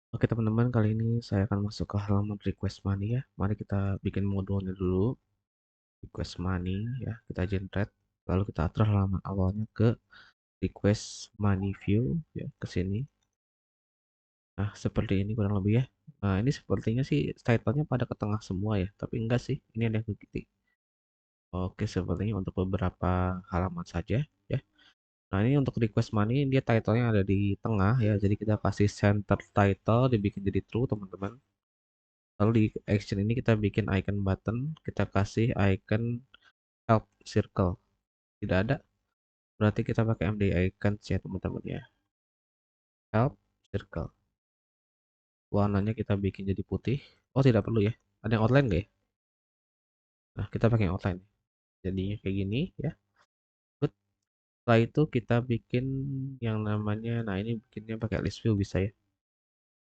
Oke teman-teman, kali ini saya akan masuk ke halaman request money ya. Mari kita bikin modulnya dulu. Request money ya, kita generate. Lalu kita atur halaman awalnya ke request money view ya, ke sini. Nah, seperti ini kurang lebih ya. Nah, ini sepertinya sih title-nya pada ke tengah semua ya, tapi enggak sih. Ini ada yang titik. Oke, sepertinya untuk beberapa halaman saja ya. Nah, ini untuk request money dia title-nya ada di tengah ya. Jadi kita kasih center title dibikin jadi true, teman-teman. Lalu di action ini kita bikin icon button, kita kasih icon help circle. Tidak ada, berarti kita pakai MD icon ya teman-teman ya. Help circle. Warnanya kita bikin jadi putih. Oh tidak perlu ya. Ada yang outline nggak ya? Nah kita pakai yang outline. Jadinya kayak gini ya. Good. Setelah itu kita bikin yang namanya, nah ini bikinnya pakai list view bisa ya.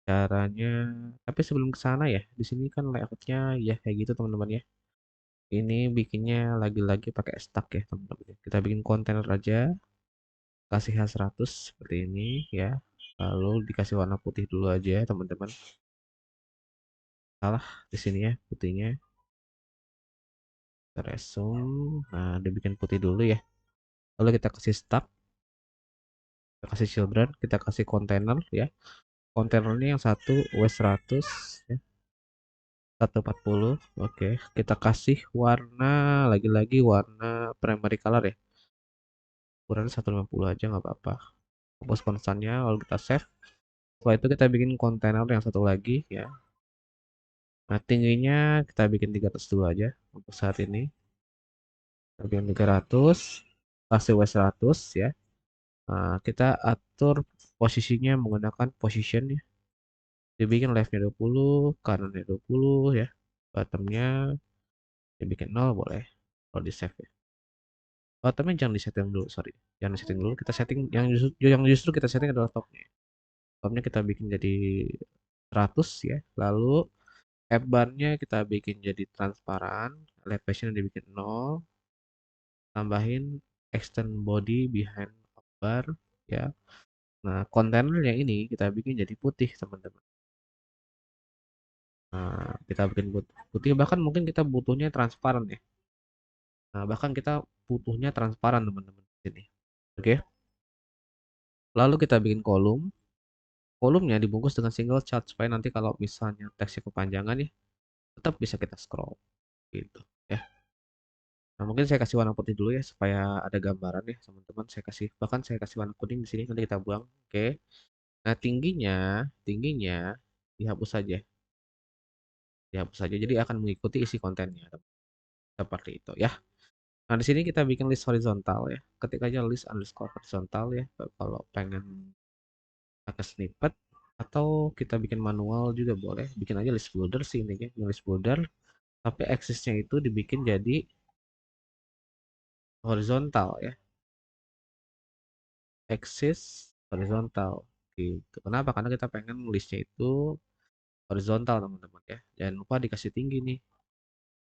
Caranya, tapi sebelum ke sana ya, di sini kan layoutnya ya kayak gitu teman-teman ya. Ini bikinnya lagi-lagi pakai stack ya teman-teman. Kita bikin kontainer aja, kasih H100 seperti ini ya. Lalu dikasih warna putih dulu aja teman-teman. Salah di sini ya putihnya. Kita resume. Nah, dibikin putih dulu ya. Lalu kita kasih stack, kita kasih children, kita kasih container ya. Kontainernya yang satu W100 ya. 140. Oke, kita kasih warna lagi-lagi warna primary color ya. Ukurannya 150 aja nggak apa-apa. Hapus konstannya lalu kita save. Setelah itu kita bikin kontainer yang satu lagi ya. Nah, tingginya kita bikin 300 dulu aja untuk saat ini. Kita bikin 300, kasih W100 ya. Nah, kita atur posisinya menggunakan position ya. Dibikin leftnya 20, kanannya 20 ya. Bottomnya dibikin 0 boleh. Kalau di save ya. Bottomnya jangan disetting dulu, sorry. Jangan disetting dulu, kita setting yang justru kita setting adalah topnya. Topnya kita bikin jadi 100 ya. Lalu F-bar-nya kita bikin jadi transparan, elevation dibikin 0, tambahin extend body behind bar ya. Nah, kontainer yang ini kita bikin jadi putih, teman-teman. Nah, kita bikin putih, bahkan mungkin kita butuhnya transparan ya. Nah, bahkan kita butuhnya transparan, teman-teman, di sini. Oke. Lalu kita bikin kolom. Kolomnya dibungkus dengan single chart supaya nanti kalau misalnya teksnya kepanjangan ya, tetap bisa kita scroll gitu ya. Nah, mungkin saya kasih warna putih dulu ya supaya ada gambaran ya, teman-teman. Saya kasih warna kuning di sini, nanti kita buang. Oke. Nah, tingginya dihapus saja. Dihapus saja. Jadi akan mengikuti isi kontennya. Seperti itu ya. Nah, di sini kita bikin list horizontal ya. Ketik aja list underscore horizontal ya. Kalau pengen pakai snippet atau kita bikin manual juga boleh. Bikin aja list builder sih ini ya. List builder. Tapi aksesnya itu dibikin jadi horizontal ya. Axis horizontal gitu. Kenapa? Karena kita pengen listnya itu horizontal teman-teman ya. Jangan lupa dikasih tinggi nih.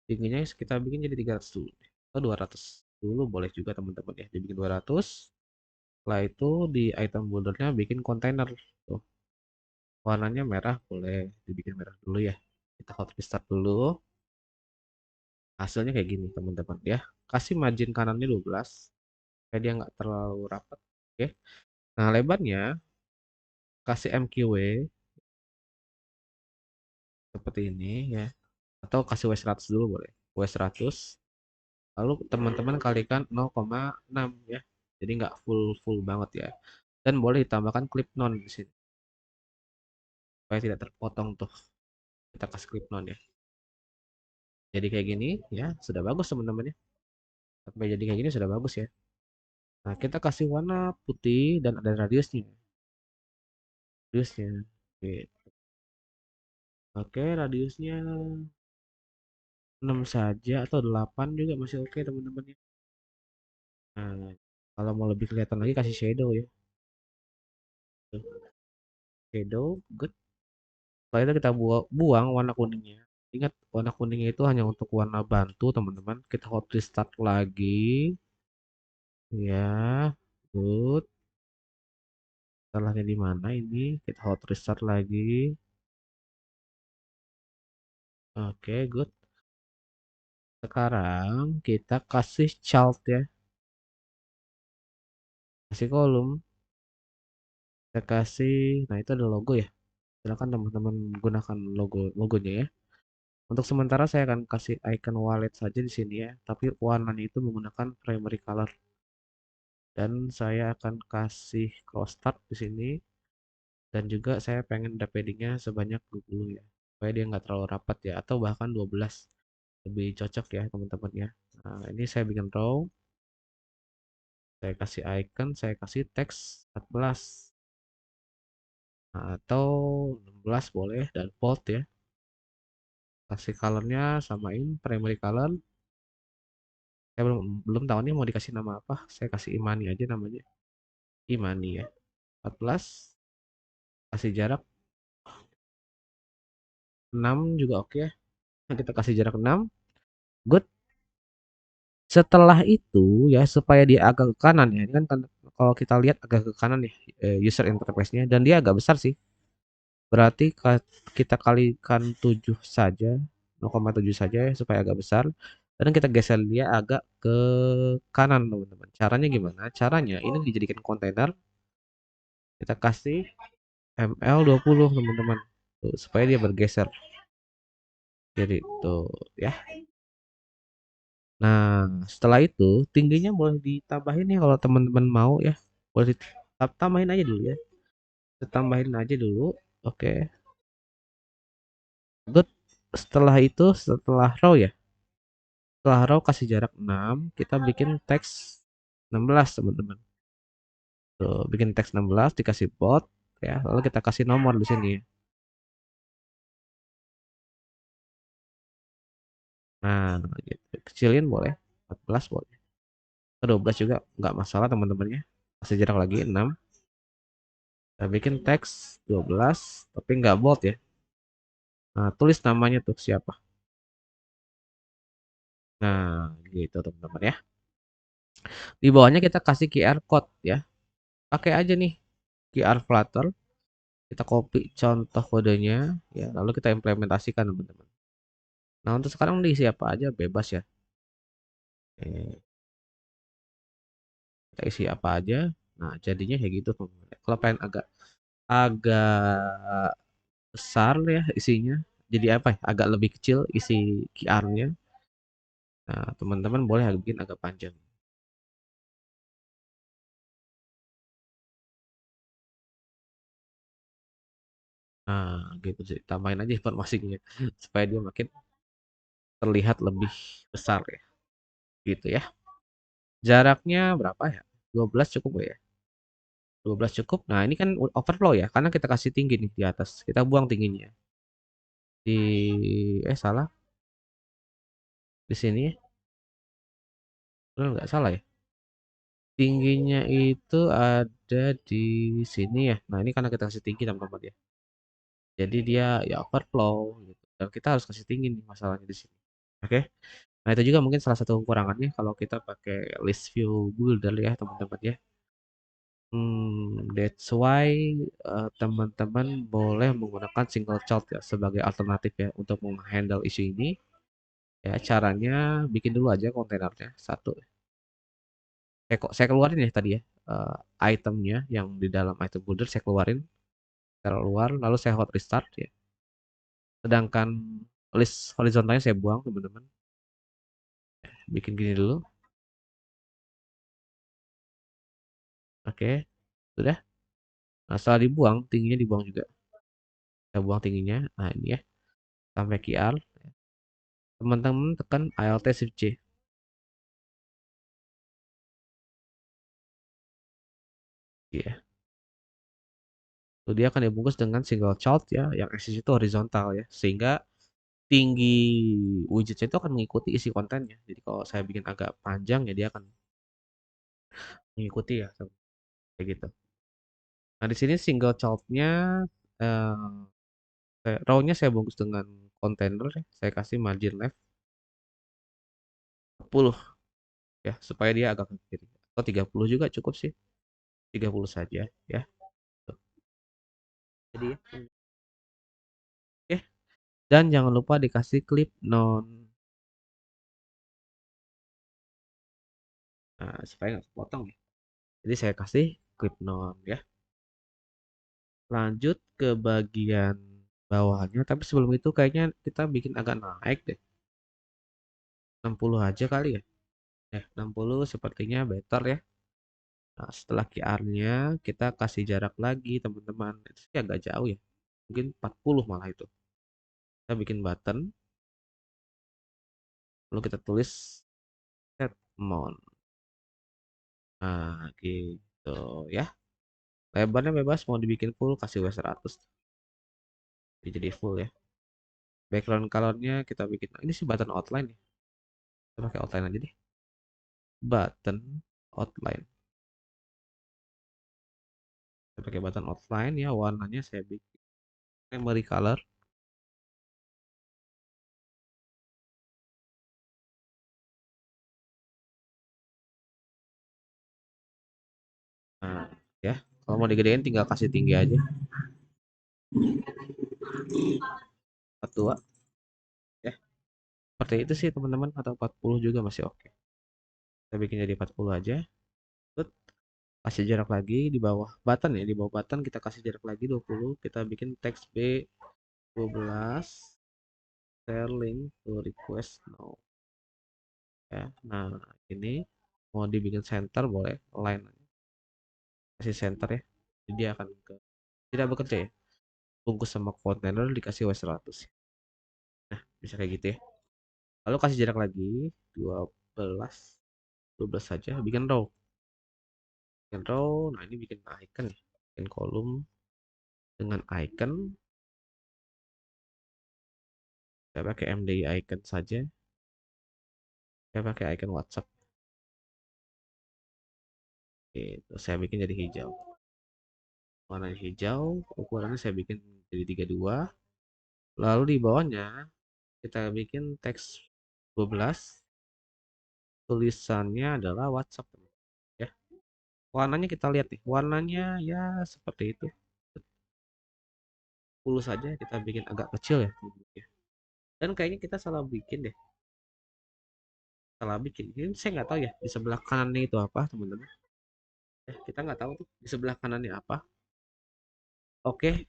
Tingginya kita bikin jadi 300 dulu atau 200 dulu boleh juga teman-teman ya. Dibikin 200. Setelah itu di item buildernya bikin kontainer tuh. Warnanya merah boleh dibikin merah dulu ya. Kita hot restart dulu. Hasilnya kayak gini teman-teman ya. Kasih margin kanannya 12 supaya dia nggak terlalu rapat. Oke. Nah, lebarnya kasih MQW seperti ini ya. Atau kasih W100 dulu boleh. W100. Lalu teman-teman kalikan 0,6 ya. Jadi nggak full banget ya. Dan boleh ditambahkan clip non di sini supaya tidak terpotong tuh. Kita kasih clip non ya. Jadi kayak gini ya, sudah bagus teman-teman ya. Sampai jadi kayak gini sudah bagus ya. Nah, kita kasih warna putih dan ada radiusnya. Radiusnya. Oke, oke radiusnya 6 saja atau 8 juga masih oke teman-teman ya. Nah, kalau mau lebih kelihatan lagi kasih shadow ya. Shadow, good. Setelah itu kita buang warna kuningnya. Ingat, warna kuningnya itu hanya untuk warna bantu, teman-teman. Kita hot restart lagi. Ya, good. Salahnya di mana ini? Kita hot restart lagi. Oke, good. Sekarang kita kasih child ya, kasih kolom, kita kasih, nah itu ada logo ya. Silakan teman-teman gunakan logonya ya. Untuk sementara saya akan kasih icon wallet saja di sini ya, tapi warnanya itu menggunakan primary color. Dan saya akan kasih cross start di sini, dan juga saya pengen ada paddingnya sebanyak 20 ya, supaya dia nggak terlalu rapat ya, atau bahkan 12 lebih cocok ya teman-teman ya. Nah, ini saya bikin row, saya kasih icon, saya kasih teks 14. Nah, atau 16 boleh, dan bold ya. Kasih colornya samain primary color. Saya belum belum tahu nih mau dikasih nama apa. Saya kasih Imani aja namanya. Imani ya. 14. Kasih jarak 6 juga oke ya. Nah, kita kasih jarak 6. Good. Setelah itu ya, supaya dia agak ke kanan ya. Ini kan kalau kita lihat agak ke kanan ya, user interface-nya, dan dia agak besar sih. Berarti kita kalikan 7 saja, 0,7 saja ya, supaya agak besar. Dan kita geser dia agak ke kanan teman-teman. Caranya gimana? Caranya ini dijadikan kontainer. Kita kasih ML20 teman-teman. Tuh, supaya dia bergeser. Jadi tuh ya. Nah, setelah itu tingginya boleh ditambahin ya kalau teman-teman mau ya. Boleh tambahin aja dulu ya. Kita tambahin aja dulu. Oke. Good. Setelah itu, setelah row ya. Setelah row kasih jarak 6, kita bikin teks 16 teman-teman. Tuh, bikin teks 16 dikasih bot ya. Lalu kita kasih nomor di sini. Nah, gitu. Kecilin boleh. 14 boleh. 12 juga nggak masalah teman-temannya. Kasih jarak lagi 6. Kita bikin teks 12 tapi nggak bold ya. Nah, tulis namanya tuh siapa. Nah, gitu teman-teman ya. Di bawahnya kita kasih QR code ya. Pakai aja nih QR Flutter. Kita copy contoh kodenya ya, lalu kita implementasikan teman-teman. Nah, untuk sekarang diisi apa aja bebas ya. Kita isi apa aja. Nah, jadinya kayak gitu teman-teman. Kalau pengen agak agak besar ya isinya, jadi apa ya? Agak lebih kecil isi QR-nya. Nah, teman-teman boleh bikin agak panjang. Nah, gitu sih. Tambahin aja informasinya supaya dia makin terlihat lebih besar ya. Gitu ya. Jaraknya berapa ya? 12 cukup ya? 12 cukup. Nah, ini kan overflow ya, karena kita kasih tinggi nih di atas. Kita buang tingginya. Salah. Di sini ya. Benar nggak salah ya? Tingginya itu ada di sini ya. Nah, ini karena kita kasih tinggi teman-teman ya. Jadi dia ya overflow gitu. Dan kita harus kasih tinggi nih masalahnya di sini. Oke. Nah, itu juga mungkin salah satu kekurangannya kalau kita pakai list view builder ya, teman-teman ya. That's why teman-teman boleh menggunakan single child ya sebagai alternatif ya untuk menghandle isu ini. Ya, caranya bikin dulu aja kontainernya satu. Saya keluarin ya tadi ya, itemnya yang di dalam item builder saya keluarin, saya keluar lalu saya hot restart ya. Sedangkan list horizontalnya saya buang teman-teman. Bikin gini dulu. Oke, sudah. Nah, setelah dibuang, tingginya dibuang juga. Saya buang tingginya. Nah, ini ya. Sampai QR. Teman-teman tekan Alt Shift C. Ya. Lalu dia akan dibungkus dengan single child ya, yang axis itu horizontal ya. Sehingga tinggi widgetnya itu akan mengikuti isi kontennya. Jadi kalau saya bikin agak panjang ya dia akan mengikuti ya kayak gitu. Nah, di sini single child-nya row-nya saya bungkus dengan container ya. Saya kasih margin left 10 ya supaya dia agak ke kiri. Atau 30 juga cukup sih. 30 saja ya. Tuh. Jadi ya. Oke, Dan jangan lupa dikasih klip non. Nah, supaya nggak kepotong ya. Jadi saya kasih klip non ya. Lanjut ke bagian bawahnya. Tapi sebelum itu kayaknya kita bikin agak naik deh. 60 aja kali ya. 60 sepertinya better ya. Nah, setelah QR-nya kita kasih jarak lagi teman-teman. Itu sih agak jauh ya. Mungkin 40 malah itu. Kita bikin button. Lalu kita tulis set amount. Nah, gitu ya. Lebarnya bebas mau dibikin full kasih W100. Jadi full ya. Background colornya kita bikin. Ini sih button outline ya. Kita pakai outline aja deh. Button outline. Saya pakai button outline ya. Warnanya saya bikin memory color. Nah, ya. Kalau mau digedein tinggal kasih tinggi aja. 42 ya. Seperti itu sih teman-teman, atau 40 juga masih oke. Kita bikin jadi 40 aja. Terus kasih jarak lagi di bawah button ya, di bawah button kita kasih jarak lagi 20. Kita bikin teks B12 share link to request now ya. Nah, ini mau dibikin center boleh, line kasih center ya. Jadi dia akan ke tidak bekerja ya. Bungkus sama kontainer dikasih W100 ya. Nah, bisa kayak gitu ya. Lalu kasih jarak lagi 12 12 saja, bikin row. Bikin row, nah ini bikin icon ya. Bikin kolom dengan icon. Saya pakai MDI icon saja. Saya pakai icon WhatsApp. Itu saya bikin jadi hijau. Warna hijau, ukurannya saya bikin jadi 32. Lalu di bawahnya kita bikin teks 12. Tulisannya adalah WhatsApp. Ya. Warnanya kita lihat nih. Warnanya ya seperti itu. 10 saja kita bikin agak kecil ya. Dan kayaknya kita salah bikin deh. Salah bikin. Ini saya nggak tahu ya di sebelah kanannya itu apa, teman-teman. Kita nggak tahu tuh di sebelah kanannya apa. Oke,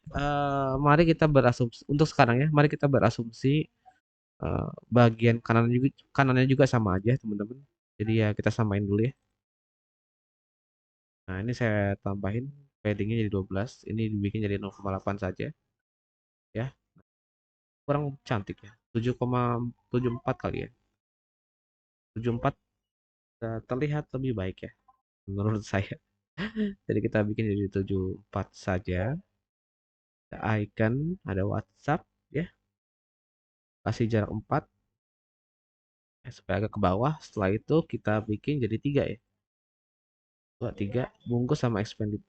mari kita berasumsi untuk sekarang ya. Mari kita berasumsi bagian kanannya juga sama aja, teman-teman. Jadi ya kita samain dulu ya. Nah, ini saya tambahin paddingnya jadi 12. Ini dibikin jadi 0,8 saja ya. Kurang cantik ya. 7,74 kali ya. 74 terlihat lebih baik ya menurut saya. Jadi kita bikin jadi 74 saja. Ada icon, ada WhatsApp ya. Kasih jarak 4 ya, supaya agak ke bawah. Setelah itu kita bikin jadi 3 ya. 2, 3 bungkus sama expanded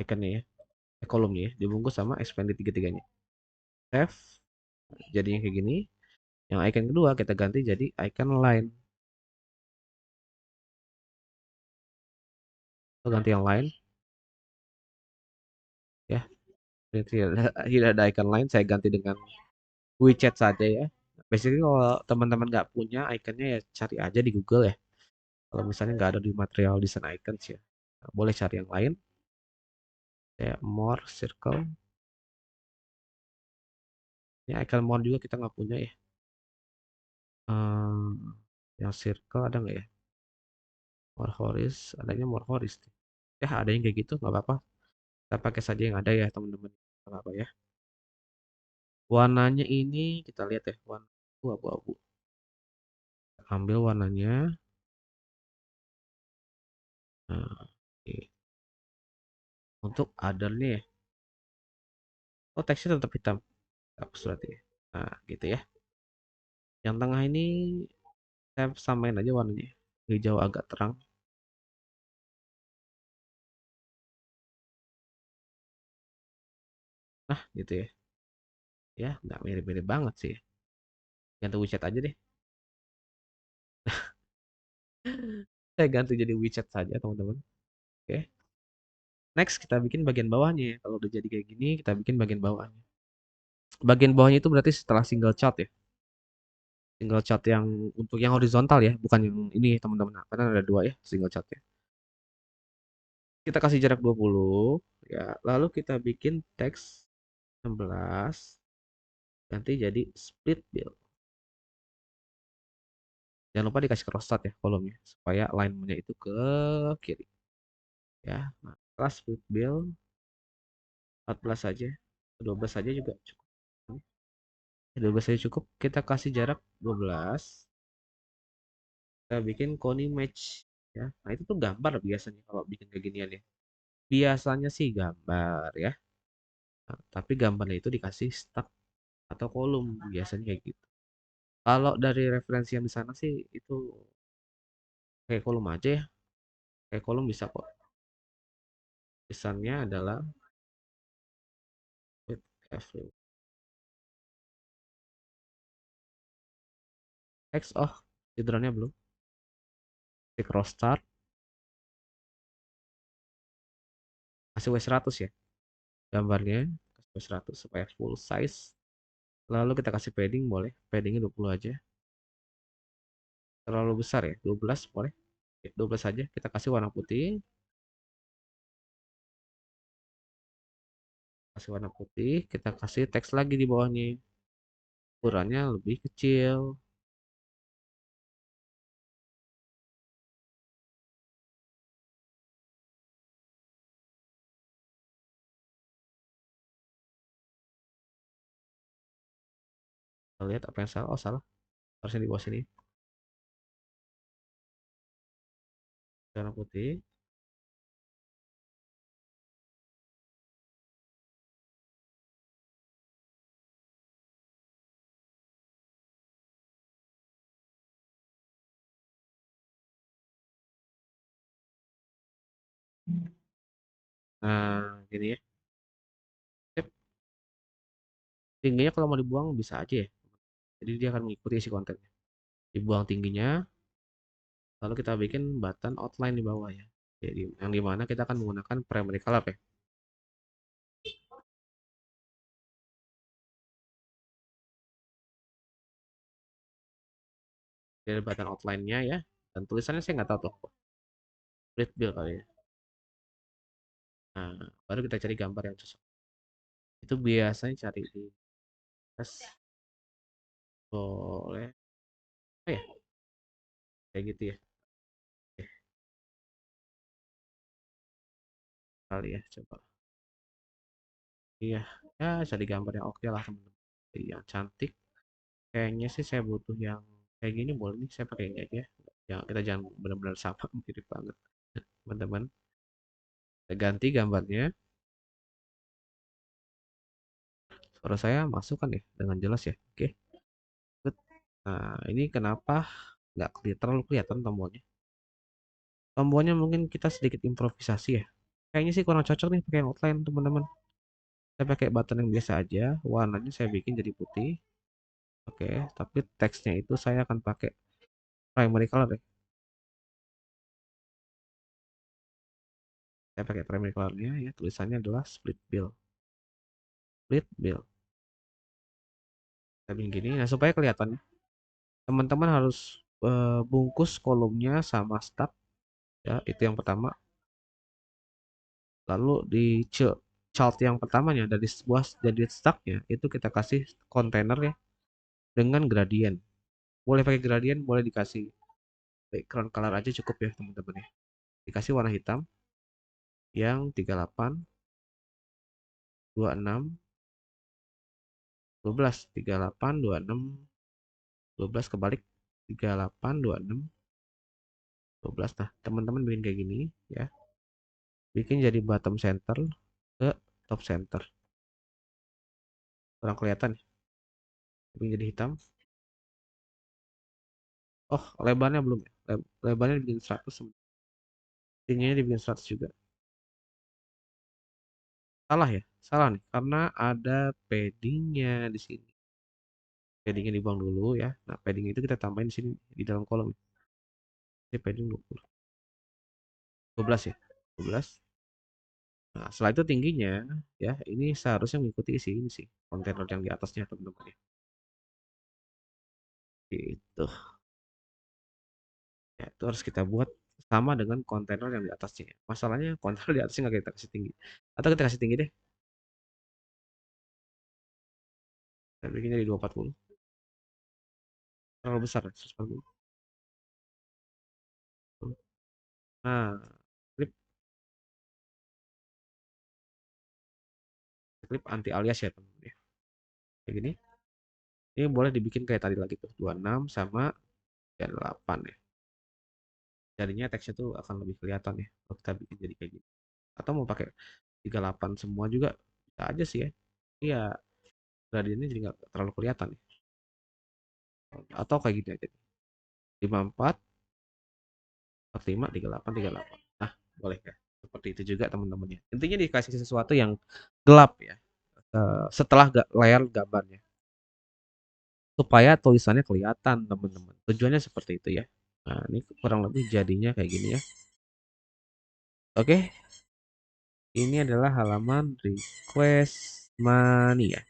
iconnya ya. Kolomnya ya. Dibungkus sama expanded tiga-tiganya. Save. Jadinya kayak gini. Yang icon kedua kita ganti jadi icon line. Kita ganti yang lain ya. Tidak ada icon lain, saya ganti dengan WeChat saja ya. Basically kalau teman-teman nggak punya iconnya ya cari aja di Google ya. Kalau misalnya nggak ada di material design icons ya, nah, boleh cari yang lain. Kayak more circle. Ini icon more juga kita nggak punya ya. Hmm, yang circle ada nggak ya? More horis, adanya more horis. Ya ada yang kayak gitu, nggak apa-apa. Kita pakai saja yang ada ya teman-teman. Nggak apa-apa ya. Warnanya ini kita lihat ya, warna abu-abu. Ambil warnanya. Nah, oke. Untuk othernya ya. Oh, teksnya tetap hitam. Hapus berarti ya. Nah, gitu ya. Yang tengah ini saya samain aja warnanya. Hijau agak terang. Nah, gitu ya. Ya, nggak mirip-mirip banget sih. Ganti WeChat aja deh. Saya ganti jadi WeChat saja, teman-teman. Oke. Next, kita bikin bagian bawahnya ya. Kalau udah jadi kayak gini, kita bikin bagian bawahnya. Bagian bawahnya itu berarti setelah single chart ya. Single chart yang untuk yang horizontal ya, bukan yang ini teman-teman. Karena ada dua ya single chart ya. Kita kasih jarak 20 ya. Lalu kita bikin teks 16 ganti jadi split bill. Jangan lupa dikasih cross start ya kolomnya supaya alignmentnya itu ke kiri ya. Nah, setelah split bill 14 saja, 12 saja juga cukup. 12 saja cukup. Kita kasih jarak 12. Kita bikin Koni match ya. Nah, itu tuh gambar biasanya kalau bikin kayak ginian ya. Biasanya sih gambar ya. Nah, tapi gambarnya itu dikasih stack atau kolom biasanya kayak gitu. Kalau dari referensi yang di sana sih itu kayak kolom aja ya. Kayak kolom bisa kok. Pesannya adalah with F5. X oh, cederanya belum. Di cross start kasih W100 ya. Gambarnya kasih W100 supaya full size. Lalu kita kasih padding boleh. Paddingnya 20 aja. Terlalu besar ya, 12 boleh. 12 saja. Kita kasih warna putih. Kasih warna putih. Kita kasih teks lagi di bawahnya. Ukurannya lebih kecil. Kita lihat apa yang salah. Oh salah. Harusnya di bawah sini. Warna putih. Nah, gini ya. Sip. Tingginya kalau mau dibuang bisa aja ya. Jadi dia akan mengikuti isi kontennya. Dibuang tingginya, lalu kita bikin button outline di bawah ya. Jadi yang dimana kita akan menggunakan primary color ya. Jadi button outline-nya ya. Dan tulisannya saya nggak tahu tuh. Split bill kali ya. Nah, baru kita cari gambar yang cocok. Itu biasanya cari di tes boleh. Oh ya, kayak gitu ya. Oke, kali ya coba. Iya, ya cari gambar yang oke lah teman-teman. Yang cantik. Kayaknya sih saya butuh yang kayak gini boleh nih saya pakai ini aja. Ya, kita jangan benar-benar sama mirip banget. Teman-teman, kita ganti gambarnya. Suara saya masuk kan ya dengan jelas ya. Oke. Good. Nah, ini kenapa nggak terlalu kelihatan tombolnya? Tombolnya mungkin kita sedikit improvisasi ya. Kayaknya sih kurang cocok nih pakai outline teman-teman. Saya pakai button yang biasa aja. Warnanya saya bikin jadi putih. Oke, tapi teksnya itu saya akan pakai primary color ya. Saya pakai primary colornya ya. Tulisannya adalah split bill. Split bill. Saya bikin gini. Nah, supaya kelihatan teman-teman harus bungkus kolomnya sama stack ya. Itu yang pertama. Lalu di chart yang pertamanya dari sebuah jadi stacknya itu kita kasih kontainer ya dengan gradient. Boleh pakai gradient, boleh dikasih background color aja cukup ya teman-teman ya. Dikasih warna hitam yang 38, 26, 12, 38, 26, 12 kebalik 38, 26, 12. Nah, teman-teman bikin kayak gini ya. Bikin jadi bottom center ke top center. Kurang kelihatan ya. Bikin jadi hitam. Oh, lebarnya belum ya. Lebarnya dibikin 100, tingginya dibikin 100 juga. Salah ya? Salah nih, karena ada paddingnya di sini. Paddingnya dibuang dulu ya. Nah, padding itu kita tambahin di sini di dalam kolom. Ini padding 20. 12 ya? 12. Nah, setelah itu tingginya, ya, ini seharusnya mengikuti isi ini sih, kontainer yang di atasnya teman-teman ya. Gitu. Ya, itu harus kita buat sama dengan kontainer yang di atasnya. Masalahnya kontainer di atasnya nggak kita kasih tinggi. Atau kita kasih tinggi deh. Kita bikin jadi 240. Terlalu besar, 140. Nah, klip, klip anti alias ya teman-teman ya. Kayak gini. Ini boleh dibikin kayak tadi lagi tuh. 26 sama 38 ya. Jadinya teksnya tuh akan lebih kelihatan ya. Kalau kita bikin jadi kayak gini. Atau mau pakai 38 semua juga bisa aja sih ya. Iya, gradiennya jadi nggak terlalu kelihatan ya. Atau kayak gini aja. 54, 45, 38, 38. Nah, boleh ya. Seperti itu juga teman-teman ya. Intinya dikasih sesuatu yang gelap ya. Setelah layar gambarnya. Supaya tulisannya kelihatan teman-teman. Tujuannya seperti itu ya. Nah, ini kurang lebih jadinya kayak gini ya. Oke, ini adalah halaman request money ya.